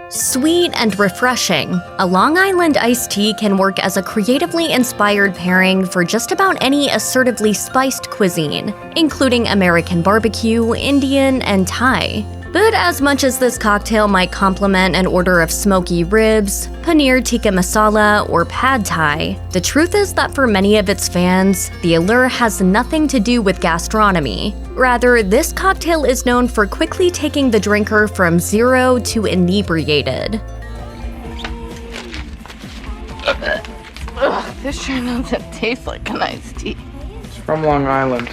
Sweet and refreshing, a Long Island iced tea can work as a creatively inspired pairing for just about any assertively spiced cuisine, including American barbecue, Indian, and Thai. But as much as this cocktail might complement an order of smoky ribs, paneer tikka masala, or pad thai, the truth is that for many of its fans, the allure has nothing to do with gastronomy. Rather, this cocktail is known for quickly taking the drinker from zero to inebriated. This sure doesn't taste like an iced tea. It's from Long Island.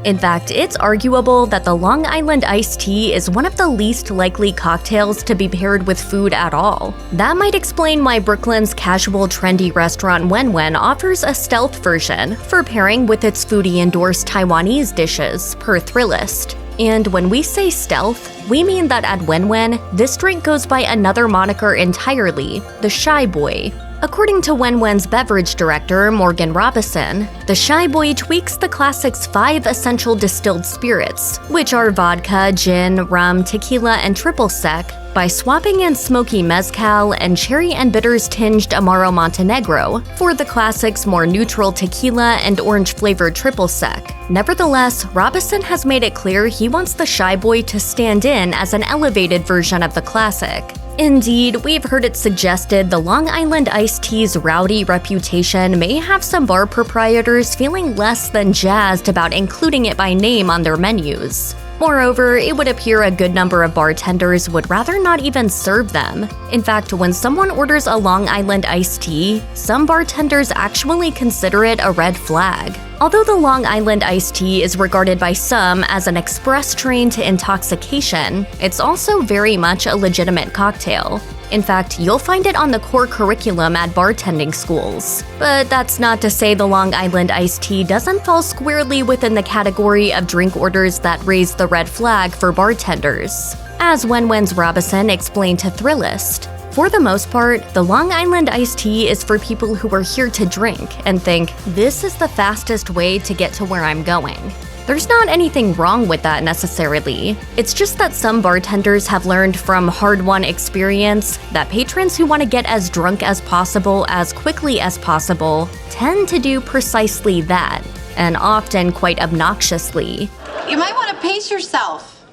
In fact, it's arguable that the Long Island iced tea is one of the least likely cocktails to be paired with food at all. That might explain why Brooklyn's casual trendy restaurant Wen Wen offers a stealth version for pairing with its foodie-endorsed Taiwanese dishes, per Thrillist. And when we say stealth, we mean that at Wen Wen, this drink goes by another moniker entirely, the Shy Boy. According to Wen Wen's beverage director, Morgan Robison, the Shy Boy tweaks the classic's 5 essential distilled spirits, which are vodka, gin, rum, tequila, and triple sec, by swapping in smoky mezcal and cherry and bitters tinged Amaro Montenegro for the classic's more neutral tequila and orange-flavored triple sec. Nevertheless, Robison has made it clear he wants the Shy Boy to stand in as an elevated version of the classic. Indeed, we've heard it suggested the Long Island iced tea's rowdy reputation may have some bar proprietors feeling less than jazzed about including it by name on their menus. Moreover, it would appear a good number of bartenders would rather not even serve them. In fact, when someone orders a Long Island iced tea, some bartenders actually consider it a red flag. Although the Long Island iced tea is regarded by some as an express train to intoxication, it's also very much a legitimate cocktail. In fact, you'll find it on the core curriculum at bartending schools. But that's not to say the Long Island iced tea doesn't fall squarely within the category of drink orders that raise the red flag for bartenders. As Wen Wen's Robison explained to Thrillist, for the most part, the Long Island iced tea is for people who are here to drink and think, this is the fastest way to get to where I'm going. There's not anything wrong with that necessarily. It's just that some bartenders have learned from hard-won experience that patrons who want to get as drunk as possible as quickly as possible tend to do precisely that, and often quite obnoxiously. You might want to pace yourself.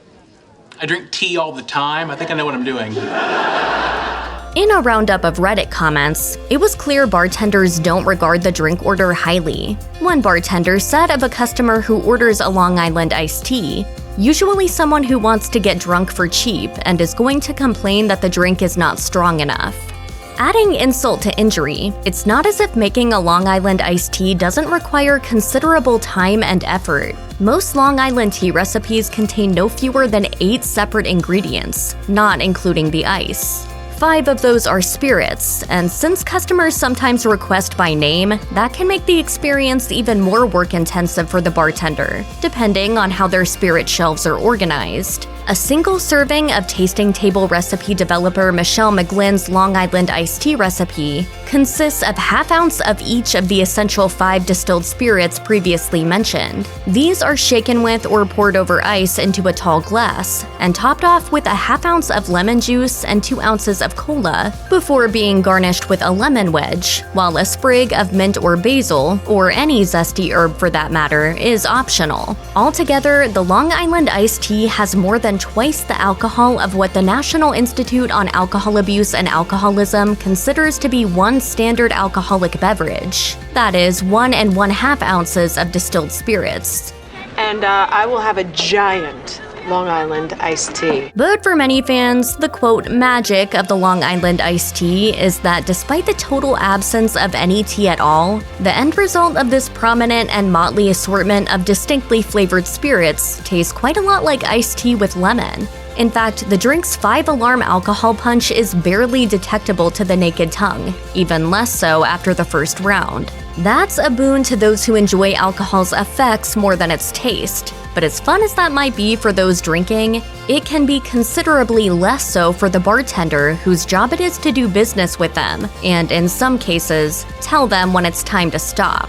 I drink tea all the time. I think I know what I'm doing. In a roundup of Reddit comments, it was clear bartenders don't regard the drink order highly. One bartender said of a customer who orders a Long Island iced tea, usually someone who wants to get drunk for cheap and is going to complain that the drink is not strong enough. Adding insult to injury, it's not as if making a Long Island iced tea doesn't require considerable time and effort. Most Long Island tea recipes contain no fewer than 8 separate ingredients, not including the ice. 5 of those are spirits, and since customers sometimes request by name, that can make the experience even more work-intensive for the bartender, depending on how their spirit shelves are organized. A single serving of tasting table recipe developer Michelle McGlynn's Long Island iced tea recipe consists of ½ ounce of each of the essential 5 distilled spirits previously mentioned. These are shaken with or poured over ice into a tall glass, and topped off with ½ ounce of lemon juice and 2 ounces of cola, before being garnished with a lemon wedge, while a sprig of mint or basil, or any zesty herb for that matter, is optional. Altogether, the Long Island iced tea has more than twice the alcohol of what the National Institute on Alcohol Abuse and Alcoholism considers to be one standard alcoholic beverage. That is 1 1/2 ounces of distilled spirits. And I will have a giant Long Island iced tea. But for many fans, the quote magic of the Long Island iced tea is that despite the total absence of any tea at all, the end result of this prominent and motley assortment of distinctly flavored spirits tastes quite a lot like iced tea with lemon. In fact, the drink's 5-alarm alcohol punch is barely detectable to the naked tongue, even less so after the first round. That's a boon to those who enjoy alcohol's effects more than its taste. But as fun as that might be for those drinking, it can be considerably less so for the bartender whose job it is to do business with them, and in some cases, tell them when it's time to stop.